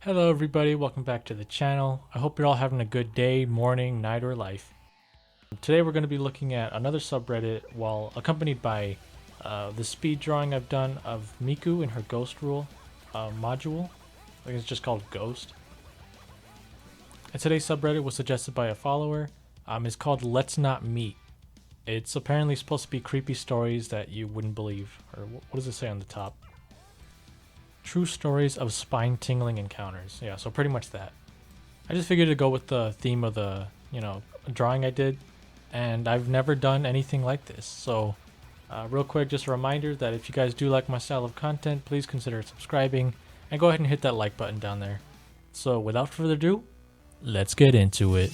Hello everybody, welcome back to the channel. I hope you're all having a good day, morning, night, or life. Today we're going to be looking at another subreddit while accompanied by the speed drawing I've done of Miku in her Ghost Rule module. I think it's just called Ghost. And today's subreddit was suggested by a follower. It's called LetsNotMeet. It's apparently supposed to be creepy stories that you wouldn't believe. Or what does it say on the top? True stories of spine-tingling encounters. Yeah, so pretty much that. I just figured to go with the theme of the, drawing I did, and I've never done anything like this. So, real quick, just a reminder that if you guys do like my style of content, please consider subscribing, and go ahead and hit that like button down there. So, without further ado, let's get into it.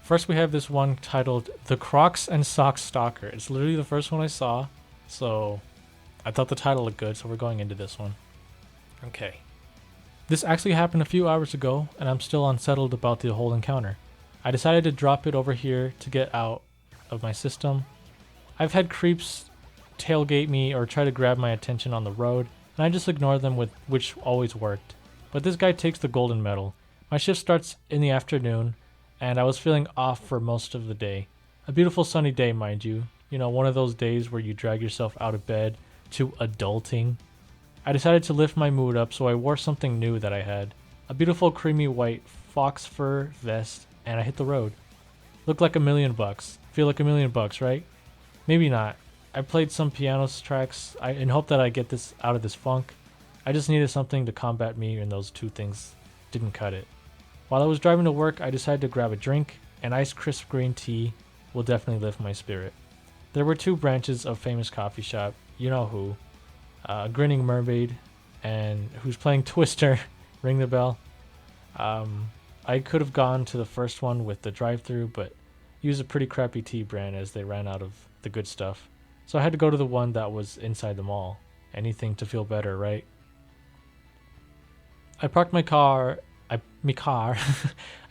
First we have this one titled The Crocs and Socks Stalker. It's literally the first one I saw, so I thought the title looked good, so we're going into this one. Okay. This actually happened a few hours ago, and I'm still unsettled about the whole encounter. I decided to drop it over here to get out of my system. I've had creeps tailgate me or try to grab my attention on the road, and I just ignore them, which always worked. But this guy takes the golden medal. My shift starts in the afternoon, and I was feeling off for most of the day. A beautiful sunny day, mind you. You know, one of those days where you drag yourself out of bed to adulting. I decided to lift my mood up, so I wore something new that I had. A beautiful creamy white fox fur vest, and I hit the road. Looked like $1,000,000. Feel like $1,000,000, right? Maybe not. I played some piano tracks in hope that I get this out of this funk. I just needed something to combat me, and those two things didn't cut it. While I was driving to work, I decided to grab a drink. An iced crisp green tea will definitely lift my spirit. There were two branches of famous coffee shop, you know who, a grinning mermaid, and who's playing Twister, ring the bell. I could have gone to the first one with the drive-thru, but used a pretty crappy tea brand as they ran out of the good stuff. So I had to go to the one that was inside the mall. Anything to feel better, right? I parked my car I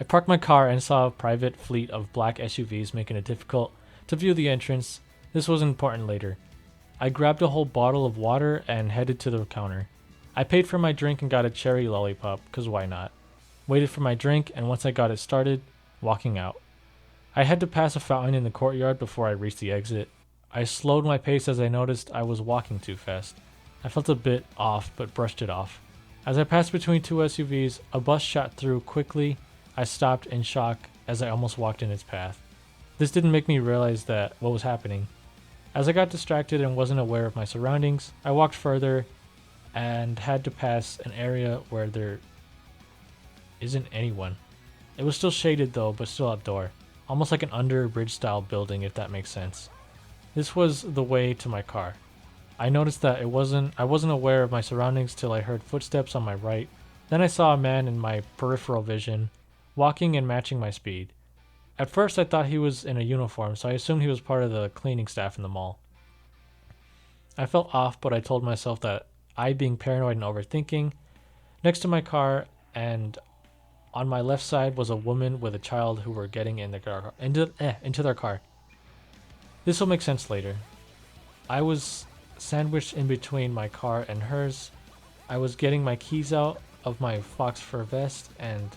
parked my car and saw a private fleet of black SUVs, making it difficult to view the entrance. This was important later. I grabbed a whole bottle of water and headed to the counter. I paid for my drink and got a cherry lollipop, cause why not? Waited for my drink, and once I got it started, walking out. I had to pass a fountain in the courtyard before I reached the exit. I slowed my pace as I noticed I was walking too fast. I felt a bit off, but brushed it off. As I passed between two SUVs, a bus shot through quickly. I stopped in shock as I almost walked in its path. This didn't make me realize what was happening. As I got distracted and wasn't aware of my surroundings, I walked further and had to pass an area where there isn't anyone. It was still shaded though, but still outdoor. Almost like an under-bridge style building, if that makes sense. This was the way to my car. I noticed that I wasn't aware of my surroundings till I heard footsteps on my right. Then I saw a man in my peripheral vision, walking and matching my speed. At first I thought he was in a uniform, so I assumed he was part of the cleaning staff in the mall. I felt off, but I told myself that I, being paranoid and overthinking, next to my car and on my left side was a woman with a child who were getting in into their car. This will make sense later. I was sandwiched in between my car and hers. I was getting my keys out of my fox fur vest, and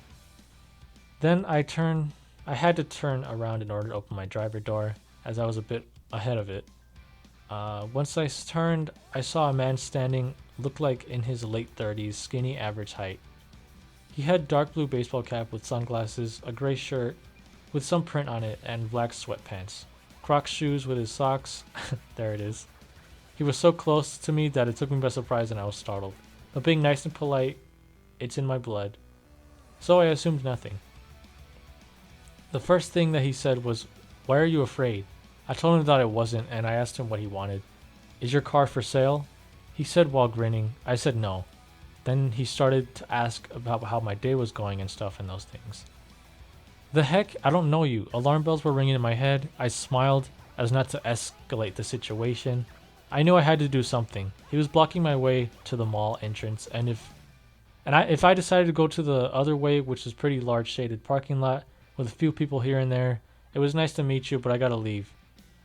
then I had to turn around in order to open my driver door, as I was a bit ahead of it. Once I turned, I saw a man standing, looked like in his late 30s, skinny, average height. He had dark blue baseball cap with sunglasses, a gray shirt with some print on it, and black sweatpants. Crocs shoes with his socks. There it is. He was so close to me that it took me by surprise and I was startled. But being nice and polite, it's in my blood. So I assumed nothing. The first thing that he said was, "Why are you afraid?" I told him that it wasn't, and I asked him what he wanted. "Is your car for sale?" He said while grinning. I said no. Then he started to ask about how my day was going and stuff and those things. The heck? I don't know you. Alarm bells were ringing in my head. I smiled as not to escalate the situation. I knew I had to do something. He was blocking my way to the mall entrance, and if I decided to go to the other way, which is pretty large shaded parking lot with a few people here and there, it was nice to meet you, but I gotta leave.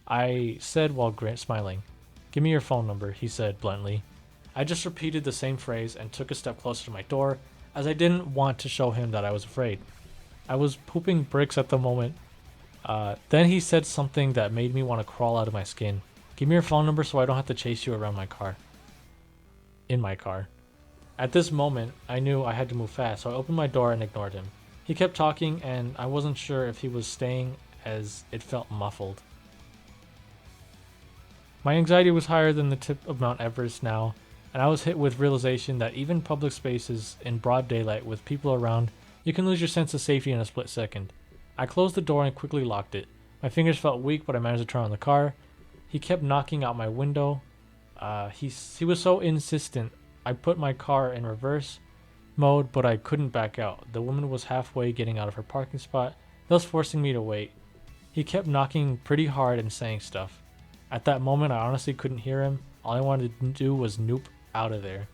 I said while smiling. Give me your phone number, he said bluntly. I just repeated the same phrase and took a step closer to my door, as I didn't want to show him that I was afraid. I was pooping bricks at the moment. Then he said something that made me want to crawl out of my skin. Give me your phone number so I don't have to chase you around my car. In my car. At this moment, I knew I had to move fast, so I opened my door and ignored him. He kept talking, and I wasn't sure if he was staying as it felt muffled. My anxiety was higher than the tip of Mount Everest now, and I was hit with realization that even public spaces in broad daylight with people around, you can lose your sense of safety in a split second. I closed the door and quickly locked it. My fingers felt weak, but I managed to turn on the car. He kept knocking out my window. He was so insistent. I put my car in reverse mode, but I couldn't back out. The woman was halfway getting out of her parking spot, thus forcing me to wait. He kept knocking pretty hard and saying stuff. At that moment, I honestly couldn't hear him. All I wanted to do was nope out of there.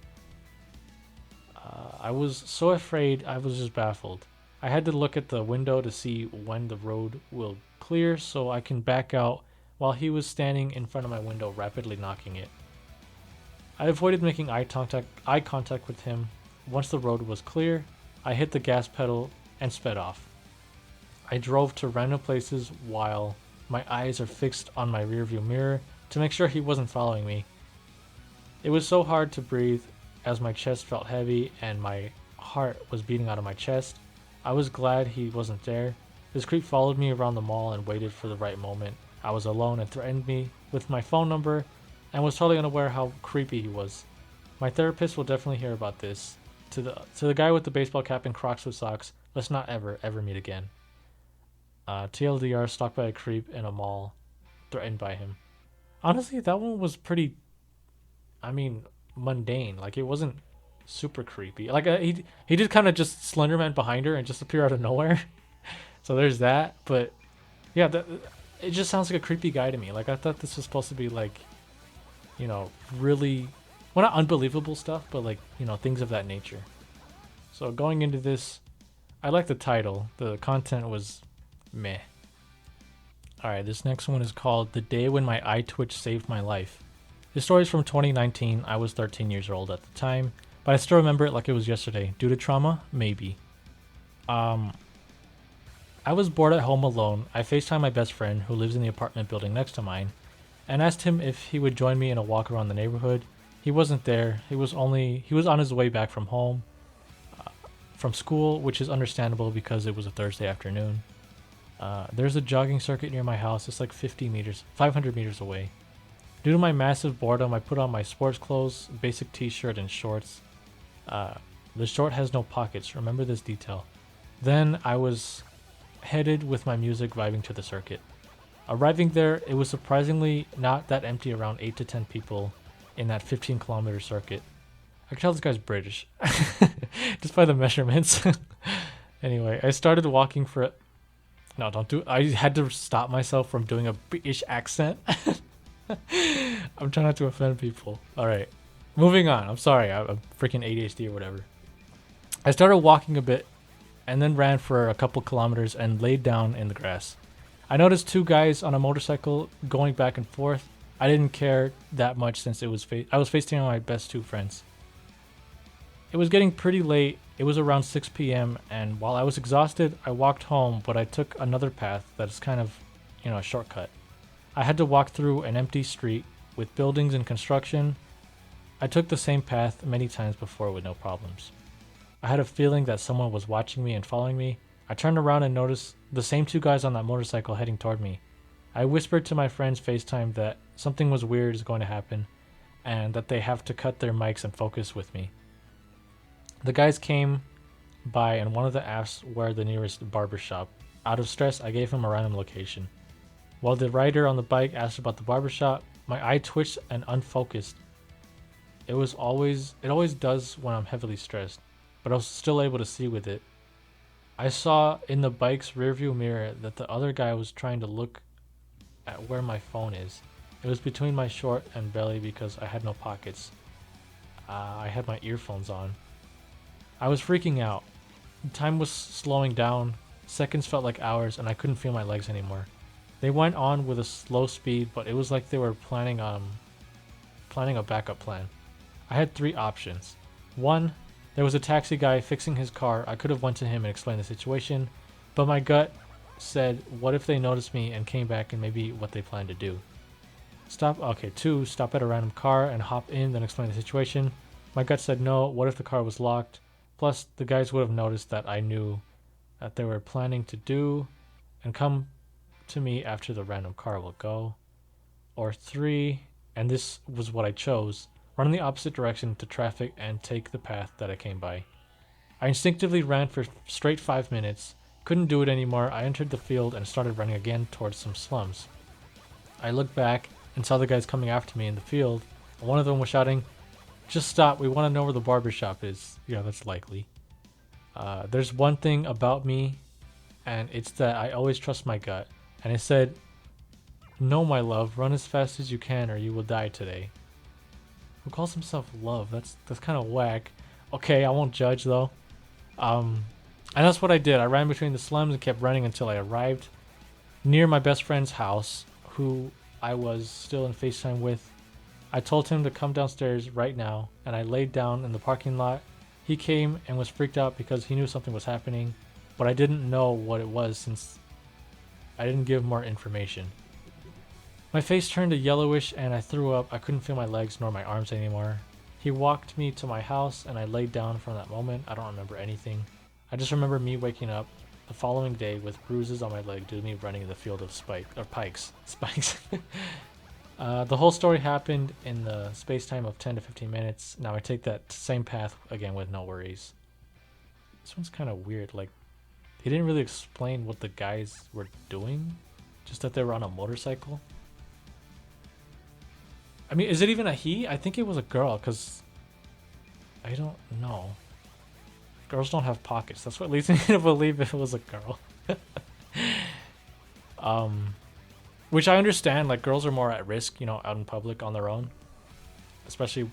I was so afraid, I was just baffled. I had to look at the window to see when the road will clear so I can back out while he was standing in front of my window rapidly knocking it. I avoided making eye contact with him. Once the road was clear, I hit the gas pedal and sped off. I drove to random places while my eyes are fixed on my rearview mirror to make sure he wasn't following me. It was so hard to breathe as my chest felt heavy and my heart was beating out of my chest. I was glad he wasn't there. This creep followed me around the mall and waited for the right moment. I was alone and threatened me with my phone number and was totally unaware how creepy he was. My therapist will definitely hear about this. To the guy with the baseball cap and Crocs with socks, let's not ever meet again. TLDR, stalked by a creep in a mall, threatened by him. Honestly, that one was pretty, mundane. Like, it wasn't super creepy. Like, he did kind of just Slenderman behind her and just appear out of nowhere. So there's that. But yeah, it just sounds like a creepy guy to me. Like, I thought this was supposed to be like, really, well, not unbelievable stuff, but like, things of that nature. So going into this, I like the title. The content was meh. Alright, this next one is called The Day When My Eye Twitch Saved My Life. This story is from 2019. I was 13 years old at the time, but I still remember it like it was yesterday. Due to trauma? Maybe. I was bored at home alone. I FaceTimed my best friend, who lives in the apartment building next to mine, and asked him if he would join me in a walk around the neighborhood. He wasn't there. He was on his way back from home, from school, which is understandable because it was a Thursday afternoon. There's a jogging circuit near my house. It's like 500 meters away. Due to my massive boredom, I put on my sports clothes, basic t-shirt, and shorts. The short has no pockets. Remember this detail. Then I was headed with my music vibing to the circuit. Arriving there, it was surprisingly not that empty, around 8 to 10 people in that 15-kilometer circuit. I can tell this guy's British just by the measurements. Anyway, I started walking for it. No, don't do it. I had to stop myself from doing a British accent. I'm trying not to offend people. Alright, moving on. I'm sorry, I'm freaking ADHD or whatever. I started walking a bit and then ran for a couple kilometers and laid down in the grass. I noticed two guys on a motorcycle going back and forth. I didn't care that much since I was FaceTiming my best two friends. It was getting pretty late. It was around 6 p.m. and while I was exhausted, I walked home, but I took another path that is kind of, a shortcut. I had to walk through an empty street with buildings and construction. I took the same path many times before with no problems. I had a feeling that someone was watching me and following me. I turned around and noticed the same two guys on that motorcycle heading toward me. I whispered to my friends FaceTime that something was weird is going to happen and that they have to cut their mics and focus with me. The guys came by and one of the asked where the nearest barber shop. Out of stress, I gave him a random location. While the rider on the bike asked about the barbershop, my eye twitched and unfocused. It always does when I'm heavily stressed, but I was still able to see with it. I saw in the bike's rearview mirror that the other guy was trying to look at where my phone is. It was between my short and belly because I had no pockets. I had my earphones on. I was freaking out. Time was slowing down. Seconds felt like hours, and I couldn't feel my legs anymore. They went on with a slow speed, but it was like they were planning a backup plan. I had 3 options. 1, there was a taxi guy fixing his car. I could have went to him and explained the situation, but my gut said, what if they noticed me and came back and maybe what they planned to do? 2, stop at a random car and hop in, then explain the situation. My gut said no, what if the car was locked? Plus, the guys would have noticed that I knew that they were planning to do and come to me after the random car will go. Or 3, and this was what I chose, run in the opposite direction to traffic and take the path that I came by. I instinctively ran for straight 5 minutes, couldn't do it anymore. I entered the field and started running again towards some slums. I looked back and saw the guys coming after me in the field, and one of them was shouting, "Just stop, we want to know where the barber shop is." Yeah, that's likely. There's one thing about me, and it's that I always trust my gut. And it said, "No, my love, run as fast as you can or you will die today." Who calls himself love? That's kind of whack. Okay, I won't judge though. And that's what I did. I ran between the slums and kept running until I arrived near my best friend's house, who I was still in FaceTime with. I told him to come downstairs right now, and I laid down in the parking lot. He came and was freaked out because he knew something was happening, but I didn't know what it was since I didn't give more information. My face turned a yellowish and I threw up. I couldn't feel my legs nor my arms anymore. He walked me to my house and I laid down from that moment. I don't remember anything. I just remember me waking up the following day with bruises on my leg due to me running in the field of spikes. The whole story happened in the space time of 10 to 15 minutes. Now I take that same path again with no worries. This one's kind of weird. Like, he didn't really explain what the guys were doing, just that they were on a motorcycle. I mean, is it even a he? I think it was a girl, because I don't know. Girls don't have pockets. That's what leads me to believe it was a girl. Which I understand, like, girls are more at risk, out in public on their own. Especially,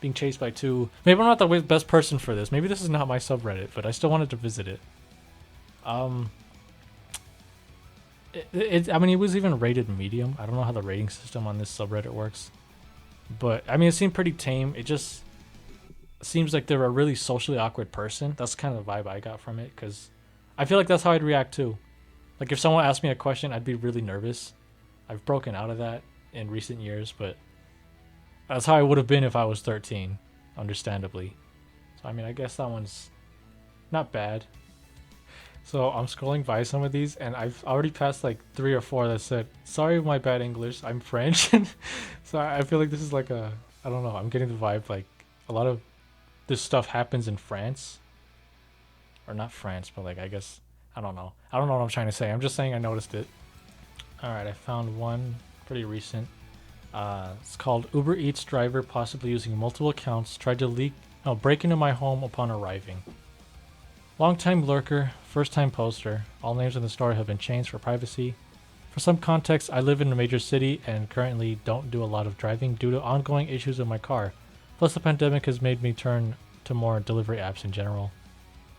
being chased by 2. Maybe I'm not the best person for this. Maybe this is not my subreddit, but I still wanted to visit it. I mean, it was even rated medium. I don't know how the rating system on this subreddit works. But, I mean, it seemed pretty tame. It just seems like they're a really socially awkward person. That's kind of the vibe I got from it, because I feel like that's how I'd react too. Like, if someone asked me a question, I'd be really nervous. I've broken out of that in recent years, but that's how I would have been if I was 13, understandably. So, I mean, I guess that one's not bad. So, I'm scrolling by some of these, and I've already passed like 3 or 4 that said, "Sorry my bad English, I'm French." So, I feel like this is like I don't know, I'm getting the vibe like a lot of this stuff happens in France. Or not France, but like, I guess, I don't know. I don't know what I'm trying to say. I'm just saying I noticed it. Alright, I found one pretty recent. It's called Uber Eats driver possibly using multiple accounts tried to break into my home upon arriving. Long-time lurker, first-time poster. All names in the story have been changed for privacy. For some context, I live in a major city and currently don't do a lot of driving due to ongoing issues with my car. Plus, the pandemic has made me turn to more delivery apps in general.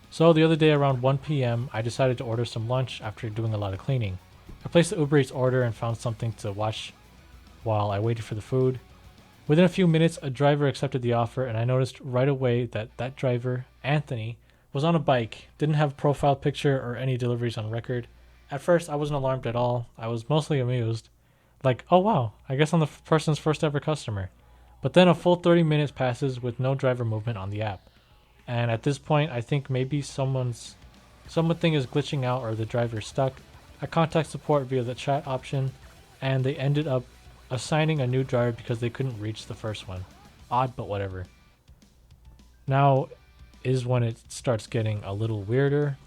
So, the other day around 1 p.m., I decided to order some lunch after doing a lot of cleaning. I placed the Uber Eats order and found something to watch while I waited for the food. Within a few minutes, a driver accepted the offer, and I noticed right away that driver, Anthony, was on a bike, didn't have a profile picture or any deliveries on record. At first, I wasn't alarmed at all. I was mostly amused. Like, oh wow, I guess I'm the person's first ever customer. But then a full 30 minutes passes with no driver movement on the app. And at this point, I think maybe something is glitching out or the driver is stuck. I contact support via the chat option, and they ended up assigning a new driver because they couldn't reach the first one. Odd, but whatever. Now is when it starts getting a little weirder.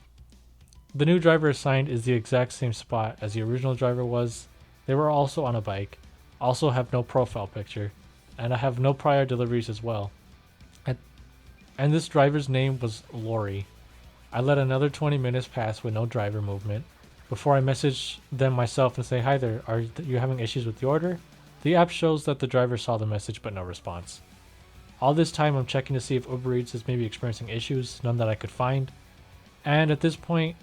The new driver assigned is the exact same spot as the original driver was. They were also on a bike, also have no profile picture, and I have no prior deliveries as well. And this driver's name was Lori. I let another 20 minutes pass with no driver movement. Before I message them myself and say, "Hi there, are you having issues with the order?" The app shows that the driver saw the message but no response. All this time I'm checking to see if Uber Eats is maybe experiencing issues, none that I could find. And at this point,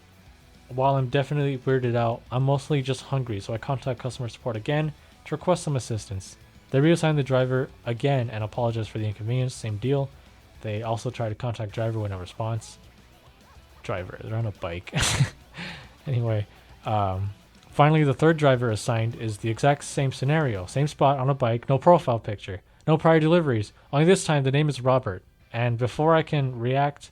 while I'm definitely weirded out, I'm mostly just hungry, so I contact customer support again to request some assistance. They reassign the driver again and apologize for the inconvenience, same deal. They also try to contact driver with no response. Driver, they're on a bike. Anyway, finally the third driver assigned is the exact same scenario. Same spot on a bike, no profile picture, no prior deliveries. Only this time the name is Robert. And before I can react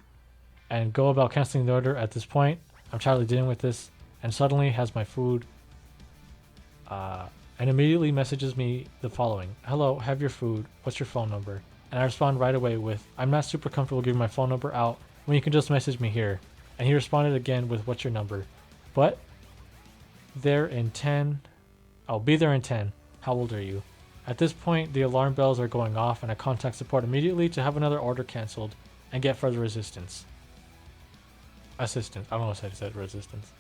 and go about canceling the order at this point, I'm tiredly dealing with this and suddenly has my food and immediately messages me the following. "Hello, have your food. What's your phone number?" And I respond right away with, "I'm not super comfortable giving my phone number out when you can just message me here." And he responded again with, "What's your number?" But there in 10. I'll be there in 10. How old are you? At this point, the alarm bells are going off and I contact support immediately to have another order canceled and get further assistance. I don't know what I said, resistance.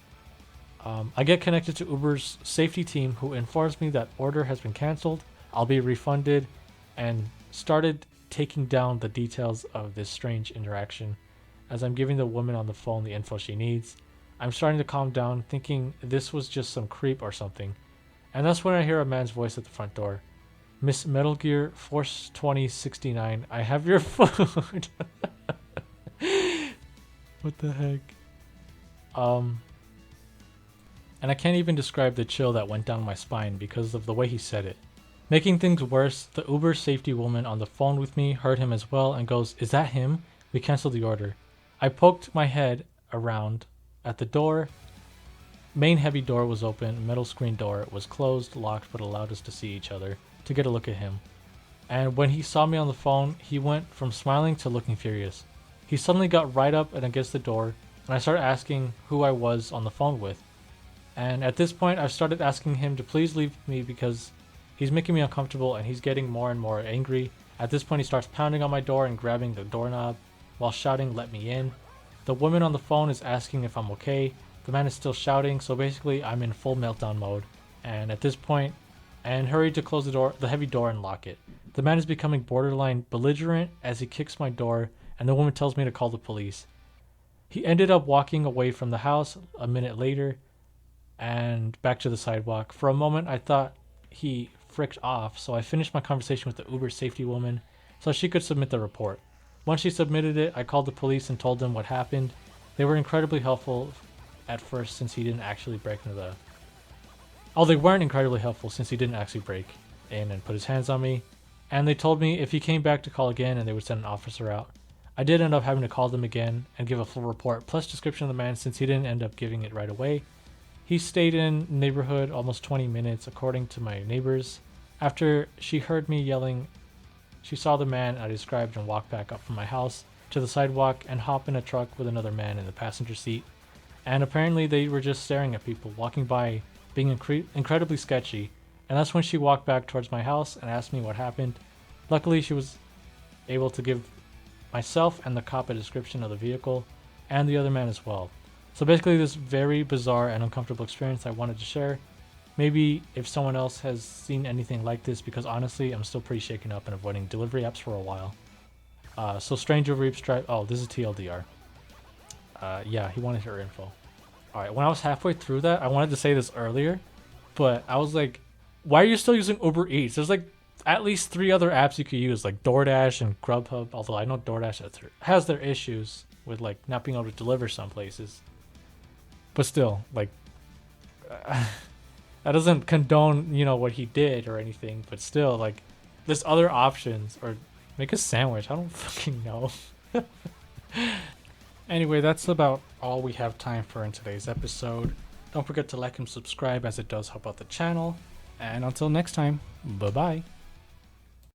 I get connected to Uber's safety team who informs me that order has been canceled, I'll be refunded, and started taking down the details of this strange interaction. As I'm giving the woman on the phone the info she needs, I'm starting to calm down, thinking this was just some creep or something. And that's when I hear a man's voice at the front door. "Miss Metal Gear Force 2069, I have your food." What the heck? And I can't even describe the chill that went down my spine because of the way he said it. Making things worse, the Uber safety woman on the phone with me heard him as well and goes, "Is that him? We canceled the order." I poked my head around at the door. Main heavy door was open, metal screen door was closed, locked, but allowed us to see each other to get a look at him. And when he saw me on the phone, he went from smiling to looking furious. He suddenly got right up and against the door, and I started asking who I was on the phone with. And at this point, I started asking him to please leave me because he's making me uncomfortable and he's getting more and more angry. At this point, he starts pounding on my door and grabbing the doorknob while shouting, "Let me in." The woman on the phone is asking if I'm okay. The man is still shouting, so basically I'm in full meltdown mode. And at this point, and hurried to close the heavy door and lock it. The man is becoming borderline belligerent as he kicks my door, and the woman tells me to call the police. He ended up walking away from the house a minute later and back to the sidewalk. For a moment, I thought he fricked off, so I finished my conversation with the Uber safety woman so she could submit the report. Once she submitted it, I called the police and told them what happened. They were incredibly helpful at first since he didn't actually break into the... Oh, they weren't incredibly helpful since he didn't actually break in and put his hands on me. And they told me if he came back to call again and they would send an officer out. I did end up having to call them again and give a full report plus description of the man since he didn't end up giving it right away. He stayed in neighborhood almost 20 minutes according to my neighbors. After she heard me yelling, she saw the man I described and walked back up from my house to the sidewalk and hop in a truck with another man in the passenger seat. And apparently they were just staring at people walking by, being incredibly sketchy. And that's when she walked back towards my house and asked me what happened. Luckily, she was able to give myself and the cop a description of the vehicle and the other man as well. So basically this very bizarre and uncomfortable experience I wanted to share. Maybe if someone else has seen anything like this, because honestly I'm still pretty shaken up and avoiding delivery apps for a while. So Stranger Reaps Drive. Oh, this is TLDR. Yeah, he wanted her info. Alright, when I was halfway through that, I wanted to say this earlier, but I was like, why are you still using Uber Eats? There's like at least 3 other apps you could use, like DoorDash and Grubhub, although I know DoorDash has their issues with like not being able to deliver some places. But still, like, that doesn't condone, what he did or anything, but still, like, there's other options, or make a sandwich, I don't fucking know. Anyway, that's about all we have time for in today's episode. Don't forget to like and subscribe as it does help out the channel. And until next time, bye-bye.